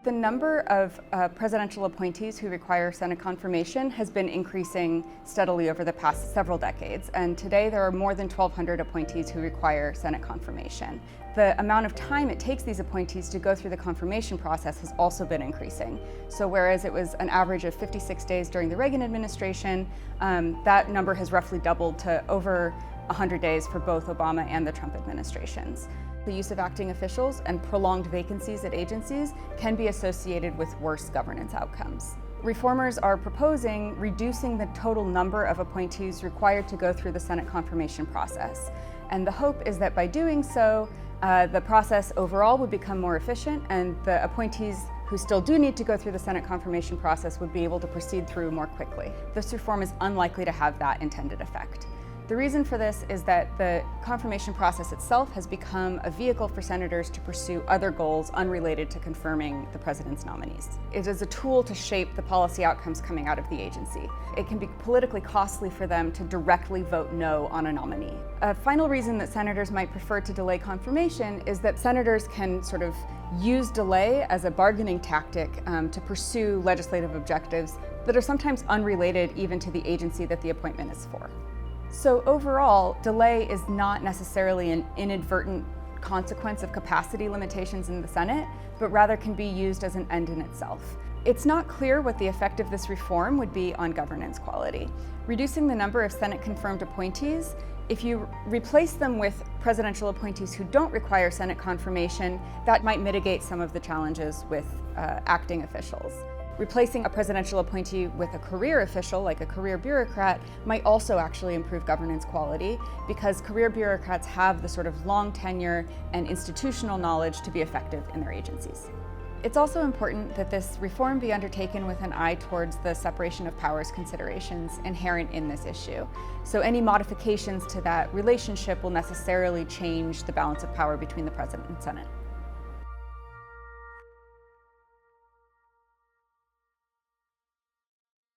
The number of presidential appointees who require Senate confirmation has been increasing steadily over the past several decades, and today there are more than 1,200 appointees who require Senate confirmation. The amount of time it takes these appointees to go through the confirmation process has also been increasing. So whereas it was an average of 56 days during the Reagan administration, that number has roughly doubled to over 100 days for both Obama and the Trump administrations. The use of acting officials and prolonged vacancies at agencies can be associated with worse governance outcomes. Reformers are proposing reducing the total number of appointees required to go through the Senate confirmation process. And the hope is that by doing so, the process overall would become more efficient, and the appointees who still do need to go through the Senate confirmation process would be able to proceed through more quickly. This reform is unlikely to have that intended effect. The reason for this is that the confirmation process itself has become a vehicle for senators to pursue other goals unrelated to confirming the president's nominees. It is a tool to shape the policy outcomes coming out of the agency. It can be politically costly for them to directly vote no on a nominee. A final reason that senators might prefer to delay confirmation is that senators can sort of use delay as a bargaining tactic to pursue legislative objectives that are sometimes unrelated even to the agency that the appointment is for. So overall, delay is not necessarily an inadvertent consequence of capacity limitations in the Senate, but rather can be used as an end in itself. It's not clear what the effect of this reform would be on governance quality. Reducing the number of Senate-confirmed appointees, if you replace them with presidential appointees who don't require Senate confirmation, that might mitigate some of the challenges with acting officials. Replacing a presidential appointee with a career official, like a career bureaucrat, might also actually improve governance quality because career bureaucrats have the sort of long tenure and institutional knowledge to be effective in their agencies. It's also important that this reform be undertaken with an eye towards the separation of powers considerations inherent in this issue. So any modifications to that relationship will necessarily change the balance of power between the President and Senate.